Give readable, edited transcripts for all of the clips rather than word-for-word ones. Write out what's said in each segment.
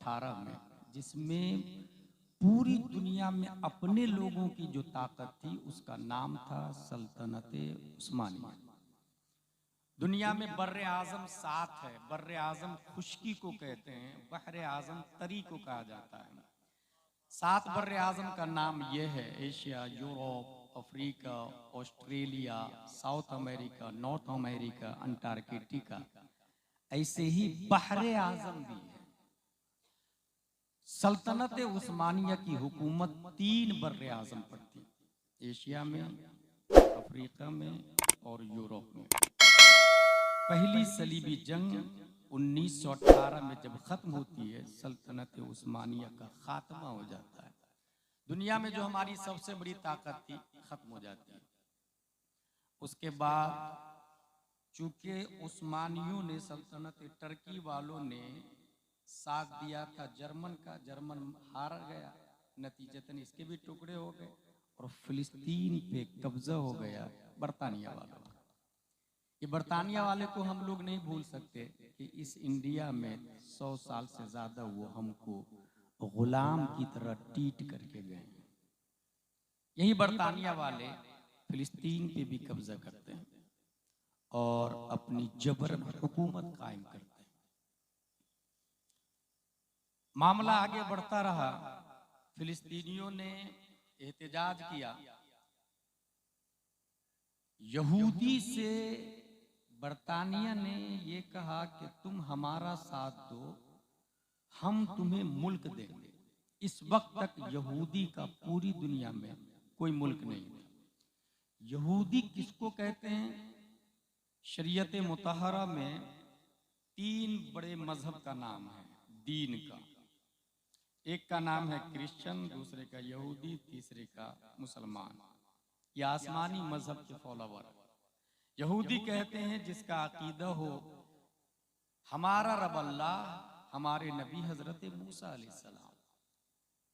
1918 में, जिसमें पूरी दुनिया में अपने लोगों की जो ताकत थी उसका नाम था सल्तनत उस्मानिया। दुनिया में बर्रे आजम 7 है। बर्रे आजम खुश्की को कहते हैं, बहरे आजम तरी को कहा जाता है। 7 बर्रे आजम का नाम यह है: Asia, Europe, Africa, Australia, south America, north America, Antarctica. ऐसे ही बहरे आजम भी है। सल्तनत उस्मानिया की हुकूमत 3 बर्रे आजम पर थी, एशिया में, अफ्रीका में और यूरोप में। पहली सलीबी जंग 1918 में जब खत्म होती है, सल्तनत उस्मानिया का खात्मा हो जाता है। दुनिया में जो हमारी सबसे बड़ी ताकत थी खत्म हो जाती है। उसके बाद चूंकि उस्मानियों ने, सल्तनत टर्की वालों ने साथ दिया था जर्मन का, जर्मन हार गया, नतीजतन इसके भी टुकड़े हो गए और फिलिस्तीन पे कब्जा हो गया बरतानिया वालों का। ये बरतानिया वाले को हम लोग नहीं भूल सकते कि इस इंडिया में 100 साल से ज्यादा वो हमको गुलाम की तरह ट्रीट करके गए। यही बरतानिया वाले फिलिस्तीन पे भी कब्जा करते हैं और अपनी जबरन हुकूमत कायम करते हैं। मामला आगे बढ़ता रहा। फिलिस्तीनियों ने एहतजाज किया। यहूदी से बरतानिया ने ये कहा कि तुम हमारा साथ दो, हम तुम्हें मुल्क देंगे। इस वक्त तक यहूदी का पूरी दुनिया में कोई मुल्क नहीं था। यहूदी किसको कहते हैं? शरीयत मुतहरा में 3 बड़े मजहब का नाम है, दीन का। एक का नाम है क्रिश्चियन, दूसरे का यहूदी, तीसरे का मुसलमान। ये आसमानी मजहब के फॉलोवर। यहूदी कहते हैं जिसका अकीदा हो हमारा रब अल्लाह, हमारे नबी हजरत मूसा अलैहिस्सलाम।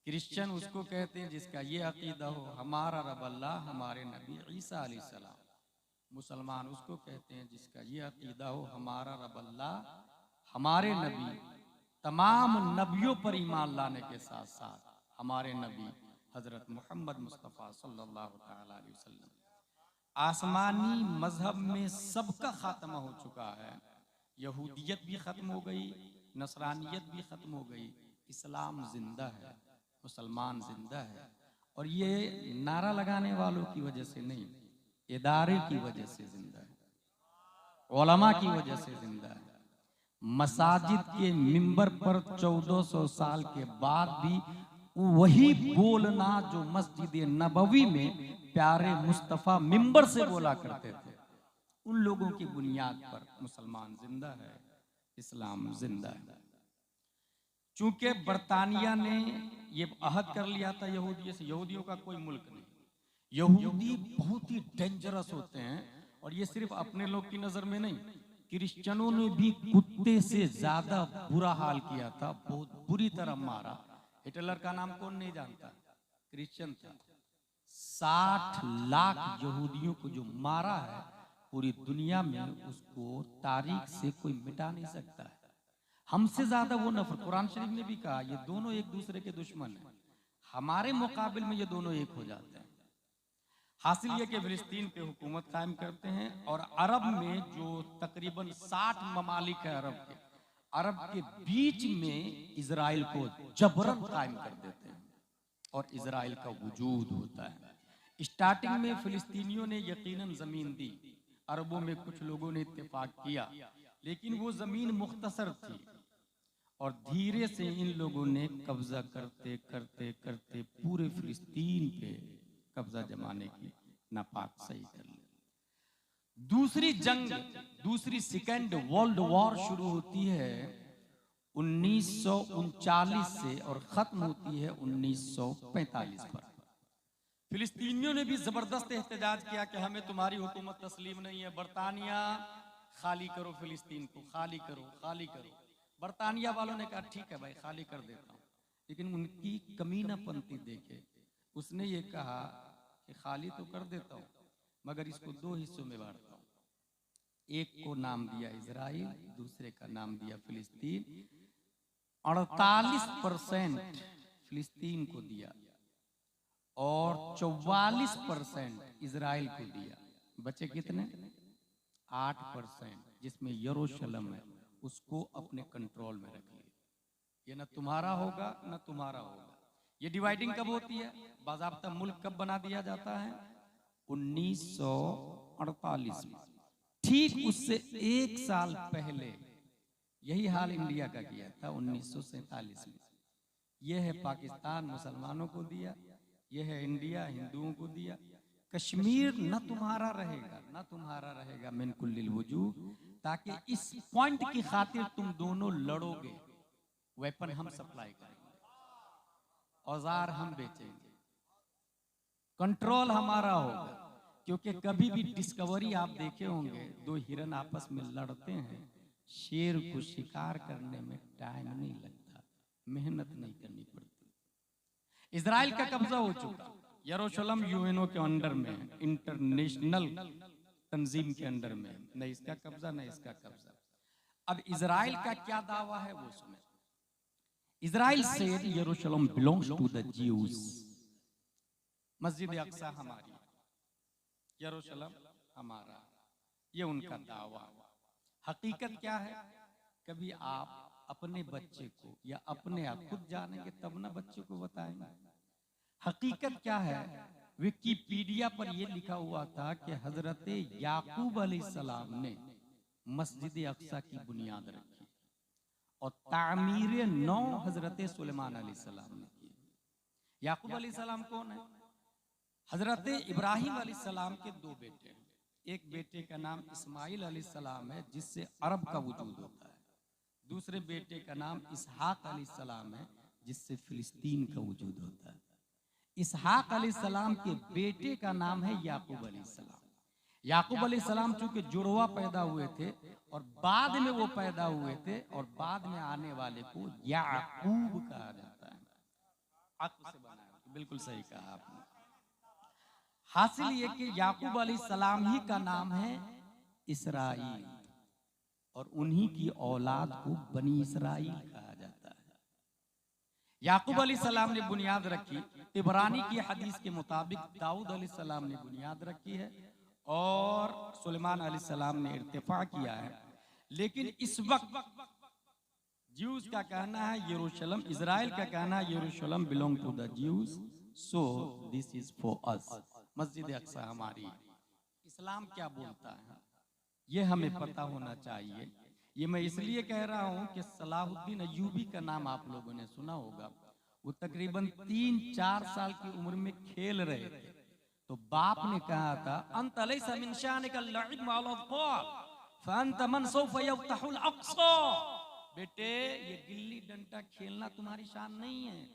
क्रिश्चियन उसको कहते हैं जिसका ये अकीदा हो हमारा रब अल्लाह, हमारे नबी ईसा अलैहिस्सलाम। मुसलमान उसको कहते हैं जिसका ये अकीदा हो हमारा रब अल्लाह, हमारे नबी, तमाम नबियों पर ईमान लाने के साथ साथ हमारे नबी हजरत मोहम्मद मुस्तफ़ा सल्लल्लाहु ताला अलैहि वसल्लम। आसमानी मजहब में सबका खात्मा हो चुका है। यहूदियत भी खत्म हो गई, नसरानियत भी खत्म हो गई, इस्लाम जिंदा है, मुसलमान जिंदा है। और ये नारा लगाने वालों की वजह से नहीं, इदारे की वजह से जिंदा है, उलमा की वजह से जिंदा है। मसाजिद के मिंबर पर 1400 साल के बाद भी वही बोलना जो मस्जिद नबवी में प्यारे मुस्तफ़ा मिंबर से बोला करते थे, उन लोगों की बुनियाद पर मुसलमान जिंदा है, इस्लाम जिंदा है। चूंकि बरतानिया ने ये अहद कर लिया था यहूदियों से, यहूदियों का कोई मुल्क नहीं। यहूदी बहुत ही डेंजरस होते हैं और ये सिर्फ अपने लोग की नजर में नहीं, क्रिश्चियनों ने भी कुत्ते से ज्यादा बुरा हाल किया था, बहुत बुरी तरह मारा। हिटलर का नाम कौन नहीं जानता? क्रिश्चियन था। 60 लाख यहूदियों को जो मारा है पूरी दुनिया में, उसको तारीख से कोई मिटा नहीं सकता है। हमसे ज्यादा वो नफरत, कुरान शरीफ ने भी कहा ये दोनों एक दूसरे के दुश्मन हैं, हमारे मुकाबिल में ये दोनों एक हो जाते हैं। हासिल ये कि फिलिस्तीन पे हुकूमत कायम करते हैं और अरब में जो तकरीबन 60 ममालिक है अरब के बीच में इजराइल को जबरन कायम कर देते हैं और इजराइल का वजूद होता है। स्टार्टिंग में फिलिस्तीनियों ने यकीनन जमीन दी, अरबों में कुछ लोगों ने इत्तेफाक किया, लेकिन वो जमीन मुख्तसर थी और धीरे से इन लोगों ने कब्जा करते करते करते पूरे फिलिस्तीन पे कब्जा जमाने की नापाक सही कर ली। दूसरी सेकेंड वर्ल्ड वॉर शुरू होती है 1939 से और खत्म होती है 1945 पर। फिलिस्तीनियों ने भी जबरदस्त एहतजाज किया कि हमें तुम्हारी हुकूमत तस्लीम नहीं है, बरतानिया खाली करो फिलिस्तीन को, खाली करो, खाली करो। बरतानिया वालों ने कहा ठीक है भाई खाली कर देता हूँ, लेकिन उनकी कमीनापंती देखे उसने ये कहा कि खाली तो कर देता हूँ मगर इसको 2 हिस्सों में बांटता हूँ। एक को नाम दिया इजराइल, दूसरे का नाम दिया फिलिस्तीन। 48% फिलिस्तीन को दिया और 44% इजराइल को दिया। बचे कितने? 8%, जिसमें यरूशलेम है, उसको अपने कंट्रोल में रख लिया। ये ना तुम्हारा होगा ना तुम्हारा होगा। ये डिवाइडिंग कब होती है? बाज़ाब्ता मुल्क कब बना दिया जाता है? 1948 में। ठीक उससे एक साल पहले यही हाल इंडिया का किया था 1947 में। यह है पाकिस्तान मुसलमानों को दिया, यह है इंडिया हिंदुओं को दिया। कश्मीर न तुम्हारा रहेगा न तुम्हारा रहेगा मिन कुल्लिल वजूह, ताकि इस पॉइंट की खातिर तुम दोनों लड़ोगे। वेपन हम सप्लाई करेंगे, औजार हम बेचेंगे, कंट्रोल हमारा होगा। क्योंकि कभी भी डिस्कवरी आप देखे होंगे, दो हिरन आपस में लड़ते हैं, शेर को शिकार करने में टाइम नहीं लगता, मेहनत नहीं करनी पड़ती। इजराइल का कब्जा हो चुका, यरूशलेम यूएनओ के अंडर में है, इंटरनेशनल तंजीम के अंडर में, न इसका कब्जा न इसका कब्जा। अब इजराइल का क्या दावा है वो सुने। इजराइल सेड यरूशलेम बिलोंग्स टू द ज्यूज। मस्जिद अक्सा हमारी, यरूशलेम हमारा, ये उनका दावा। हकीकत क्या है? कभी आप अपने बच्चे को या अपने आप खुद जानेंगे तब ना बच्चे को बताएंगे। हकीकत क्या है? विकिपीडिया पर यह लिखा हुआ था कि हजरत याकूब अलैहिस्सलाम ने मस्जिद अक्सा की बुनियाद रखी और तामीर 9 हजरत सुलेमान अलैहिस्सलाम ने की। याकूब अलैहिस्सलाम कौन है? हजरत इब्राहिम अलैहिस्सलाम के 2 बेटे हैं। एक बेटे का नाम इस्माइल अलैहिस्सलाम है, जिससे अरब का वजूद होता है। दूसरे बेटे का नाम इसहाक अलैहिस्सलाम है, जिससे फिलिस्तीन का वजूद होता है। इसहाक अलैहिस्सलाम के बेटे का नाम है याकूब अलैहिस्सलाम। याकूब अलैहिस्सलाम चूंकि जुड़वा पैदा हुए थे और बाद में वो पैदा हुए थे, और बाद में आने वाले को याकूब कहा जाता है। अक्स से बना है, बिल्कुल सही कहा आपने। हासिल ये कि याकूब अलैहिस्सलाम ही का नाम है इसराइल, और उन्हीं की औलाद को बनी इसराइल कहा जाता है। याकूब अलैहिस्सलाम ने बुनियाद रखी, इब्रानी की हदीस के मुताबिक दाऊद अलैहिस्सलाम ने बुनियाद रखी है और सुलेमान अलैहिस्सलाम ने इर्तिफा किया है। लेकिन इस वक्त ज्यूज का कहना है यरूशलेम, इजराइल का कहना है यरूशलेम belong to the Jews, so this is for us. मस्जिद अक्सा हमारी। इस्लाम क्या बोलता है ये हमें पता होना चाहिए। ये मैं इसलिए कह रहा हूं कि सलाहुद्दीन अय्यूबी का नाम आप लोगों ने सुना होगा। वो तकरीबन 3-4 साल की उम्र में खेल रहे थे, तो बाप ने कहा था अंत लैसा मिन शानिका लइब मअल अत्फाल फअंत मन सौफ यफ्तहुल अक्सा। बेटे, ये गिल्ली डंडा खेलना तुम्हारी शान नहीं है,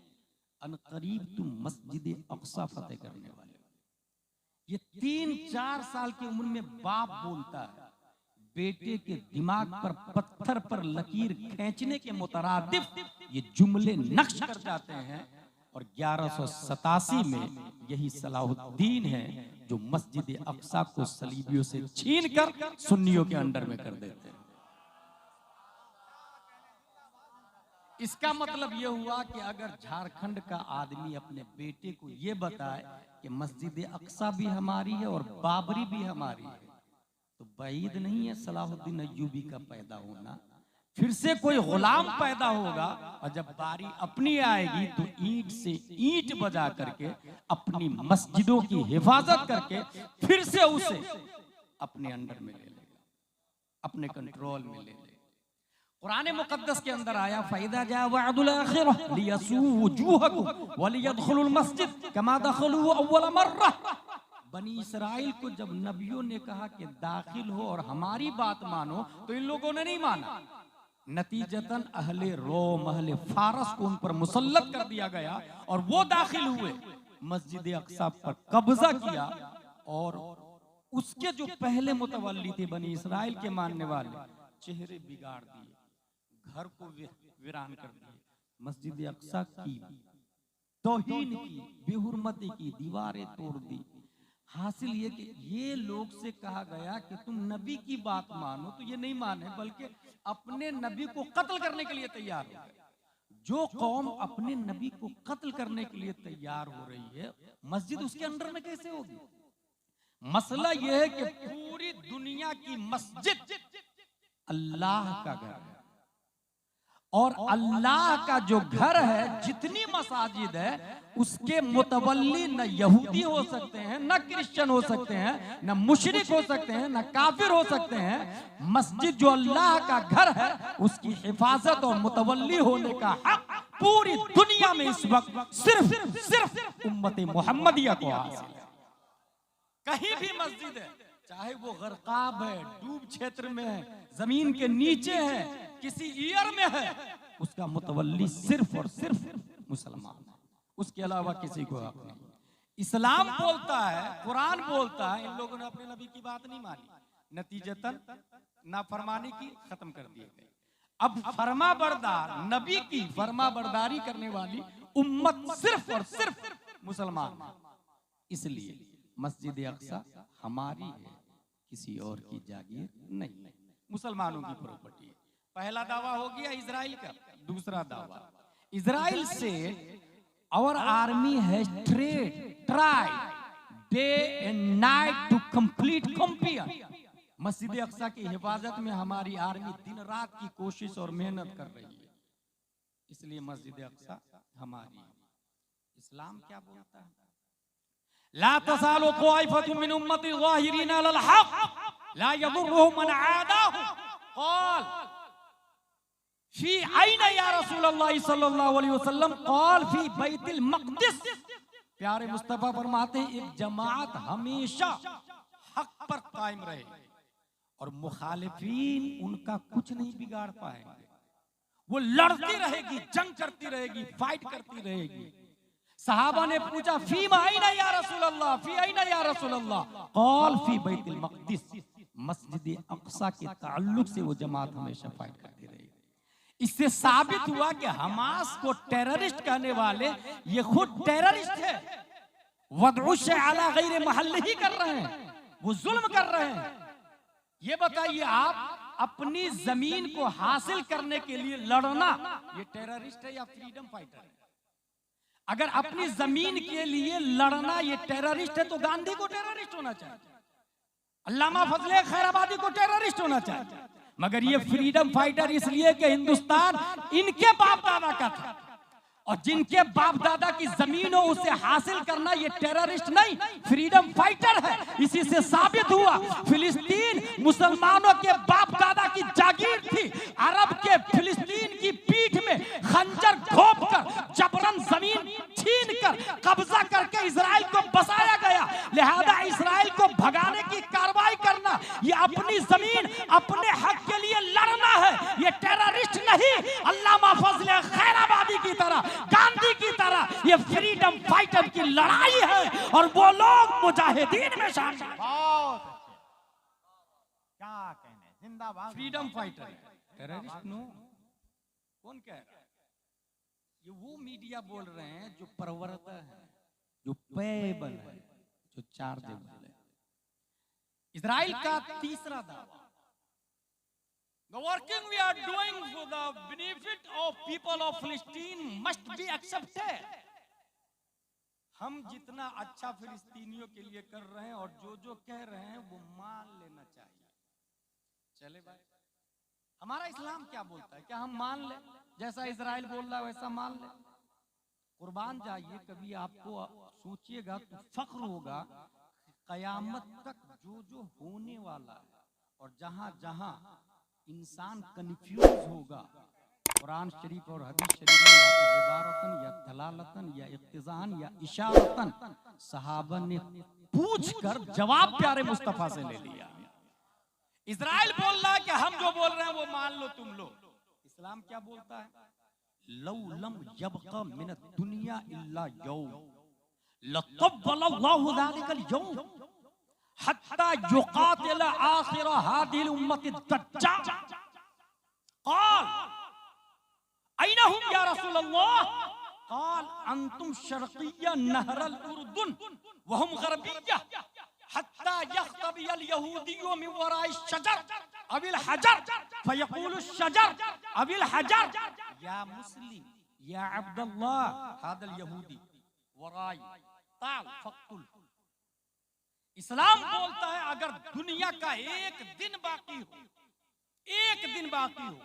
अनकरीब तुम मस्जिद अक्सा फतेह करने वाले। ये 3-4 साल की उम्र में बाप बोलता है। बेटे के दिमाग पर पत्थर पर लकीर खींचने के मुतरादिफ ये जुमले नक्श कर जाते हैं। और 1187 में यही सलाहुद्दीन है जो मस्जिद अक्सा को सलीबियों से छीनकर सुन्नियों के अंडर में कर देते हैं। इसका मतलब यह हुआ कि अगर झारखंड का आदमी अपने बेटे को यह बताए कि मस्जिद अक्सा भी हमारी है और बाबरी भी हमारी है, तो बाईद नहीं है सलाहुद्दीन अय्यूबी का पैदा होना। फिर से कोई गुलाम पैदा होगा, और जब बारी अपनी आएगी तो ईंट से ईंट बजा करके अपनी मस्जिदों की हिफाजत करके फिर से उसे अपने अंडर में ले लेगा, अपने कंट्रोल में ले लेगा। कुरान मुकद्दस के अंदर आया फ़ैज़ा जा वअदुल आखिरह लियसू वजूहकुम वलियदखुलुल मस्जिद कमा दखलू अव्वल मर्रा। बनी इसराइल को जब नबियों ने कहा कि दाखिल हो और हमारी बात मानो, तो इन लोगों ने नहीं माना। नतीजतन अहले रोम अहले फारस को उन पर मुसल्लत कर दिया गया और वो दाखिल हुए, मस्जिद अक्सा पर कब्जा किया, और उसके जो पहले मुतवल्ली थे बनी इसराइल के मानने वाले, चेहरे बिगाड़ दिए, घर को वीरान कर दिए, मस्जिद अक्सा की तौहीन की, बेहुरमती की, दीवारें तोड़ दी। हासिल ये कि ये लोग से कहा गया कि तुम नबी की बात मानो, तो ये नहीं माने, बल्कि अपने नबी को कत्ल करने के लिए तैयार हो गए। जो कौम अपने नबी को कत्ल करने के लिए तैयार हो रही है, मस्जिद उसके अंडर में कैसे होगी? मसला यह है कि पूरी दुनिया की मस्जिद अल्लाह का घर है, और अल्लाह का जो घर है, जितनी मसाजिद है, उसके मुतवल्ली न यहूदी हो सकते हैं, न क्रिश्चियन हो सकते हैं, न मुशरिक हो सकते हैं, न काफिर हो सकते हैं। मस्जिद जो अल्लाह का घर है, उसकी हिफाजत और मुतवल्ली होने का हक पूरी दुनिया में इस वक्त सिर्फ उम्मत मुहम्मदिया को हासिल है। कहीं भी मस्जिद है, चाहे वो गर्काब है, डूब क्षेत्र में है, जमीन के नीचे है, किसी ईयर में है, उसका मुतवल्ली सिर्फ और सिर्फ मुसलमान है, उसके अलावा किसी को हक नहीं। इस्लाम बोलता है, कुरान बोलता है, इन लोगों ने अपने नबी की बात नहीं मानी, नतीजतन नाफरमानी की, खत्म कर दिए गए। अब फरमा बरदार, नबी की फरमा बरदारी करने वाली उम्मत सिर्फ और सिर्फ मुसलमान है। इसलिए मस्जिद अक्सा हमारी है, किसी और की जागीर नहीं, मुसलमानों की प्रॉपर्टी है। पहला दावा हो गया इजराइल का। दूसरा दावा, इजराइल से our army has tried day and night to complete compare. मस्जिद अक्सा की हिफाजत में हमारी आर्मी दिन रात की कोशिश और मेहनत कर रही है, इसलिए मस्जिद अक्सा हमारी है। इस्लाम क्या बोलता है? ला तज़ालु ताइफतुम मिन उम्मती ज़ाहिरीन अलल हक़ ला यदुर्रुहुम मन आदाहुम क़ाल फी ऐन या रसूलल्लाह सल्लल्लाहु अलैहि वसल्लम क़ाल फी बैतुल मक़दिस। प्यारे मुस्तफा फरमाते हैं, एक जमात हमेशा हक पर कायम रहे और मुखालिफीन उनका कुछ नहीं बिगाड़ पाएंगे। वो लड़ती रहेगी, जंग करती रहेगी, फाइट करती रहेगी। सहाबा ने पूछा, फीमा ऐना या रसूलल्लाह, फी ऐना या रसूलल्लाह, क़ाल फी बैतुल मक़दिस। मस्जिद अक्सा के ताल्लुक से वो जमात हमेशा फाइट करती रहेगी। इससे साबित हुआ कि हमास को टेररिस्ट कहने वाले ये खुद टेररिस्ट है, वदउश अला गैर महल्लिही कर रहे हैं, वो जुल्म कर रहे हैं। ये बताइए आप, अपनी जमीन को हासिल करने के लिए लड़ना ये टेररिस्ट है या फ्रीडम फाइटर है? अगर अपनी जमीन के लिए लड़ना ये टेररिस्ट है तो गांधी को टेररिस्ट होना चाहिए, अल्लामा फजले खैराबादी को टेररिस्ट होना चाहिए। मगर ये फ्रीडम फाइटर इसलिए कि हिंदुस्तान इनके बाप दादा का था, और जिनके बाप दादा की जमीन हो उसे हासिल करना ये टेररिस्ट नहीं, फ्रीडम फाइटर है। इसी से साबित हुआ फिलिस्तीन मुसलमानों के बाप दादा की जागीर थी। अरब के फिलिस्तीन की पीठ में खंजर घोंप कर जबरन जमीन छीन कर कब्जा करके इजराइल को बसाया गया। लिहाजा इजराइल को भगाने की कार्रवाई करना, ये अपनी जमीन अपने हक के लिए लड़ना है, ये टेररिस्ट नहीं। अल्लामा फजले खैराबादी की तरह, गांधी की तरह ये फ्रीडम फाइटर की लड़ाई है, और वो लोग मुजाहिदीन में शामिल हैं। बहुत अच्छे, क्या कहने, जिंदाबाद। Freedom fighter, terrorist no. कौन कह रहा है? ये वो मीडिया बोल रहे हैं जो परवरता है, जो पेबल है, जो चार्जेबल है। इजराइल का तीसरा दावा, the working we are doing for the benefit of people of Palestine must be accepted। हम जितना अच्छा फिलिस्तीनियों के लिए कर रहे हैं और जो जो कह रहे हैं वो मान लेना चाहिए। चले भाई, हमारा इस्लाम क्या बोलता है? क्या हम मान ले? जैसा इजराइल बोल रहा है वैसा मान ले? कुर्बान जाइए, कभी आपको सोचिएगा तो फख्र होगा, कयामत तक जो जो होने वाला है और जहां जहां इंसान कंफ्यूज होगा, कुरान शरीफ और हदीस शरीफ में या तो इबारतन या दलालतन या इक्तिजान या इशारतन सहाबा ने पूछ कर जवाब प्यारे मुस्तफा से ले लिया। इजराइल बोल रहा है कि हम जो बोल रहे हैं वो मान लो तुम लोग। इस्लाम क्या बोलता है? लौ लम यबqa मिन दुनिया इल्ला यौम लतब्बलल्लाहु ज़ालिकल यौम हत्ता युकातिल आखिर हादिल उम्मति दज्जाल। क़ाल ऐनहुम या रसूलल्लाह? क़ाल अंतुम शर्क़िय्या नहरल उर्दुन व हुम ग़रबिय्या हत्ता यख्तबियल यहूदिय्यु मिन वराइ शजर अविल हजर फयक़ूलु शजर अविल हजर। या मुस्लिम या अब्दुल्लाह हादल यहूदी वराई ताल फक्तुल। इस्लाम बोलता है अगर दुनिया का एक दिन बाकी हो, एक दिन बाकी हो,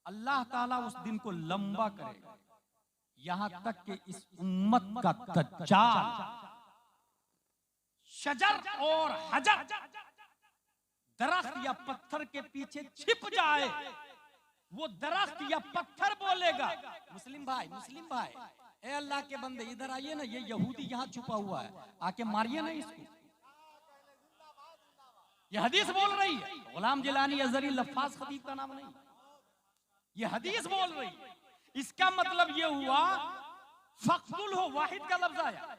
अल्लाह ताला उस दिन को लंबा करेगा, यहां तक कि इस उम्मत का दज्जाल शजर और हजर दरख्त या पत्थर के पीछे छिप जाए, वो दरख्त या पत्थर बोलेगा मुस्लिम भाई, मुस्लिम भाई, ए अल्लाह के बंदे इधर आइए ना, ये यहूदी यहाँ छुपा हुआ है, आके मारिए ना इसको। ये हदीस बोल रही है, गुलाम जिलानी अजहरी लफ्फाज खतीब का नाम नहीं, ये हदीस बोल रही है। इसका मतलब ये हुआ फक्तुल हो, वाहिद का लफ्ज आया।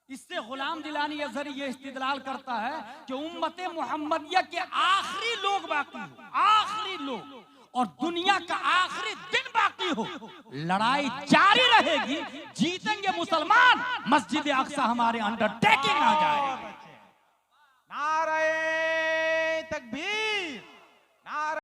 इससे गुलाम जिलानी अजहरी ये इस्तिदलाल करता है कि उम्मत मुहम्मदिया के आखिरी लोग बाकी हो, आखिरी लोग, और दुनिया का आखिरी दिन बाकी हो, लड़ाई जारी रहेगी, जीतेंगे मुसलमान, मस्जिद अक्सा हमारे अंडरटेकिंग आ जाए।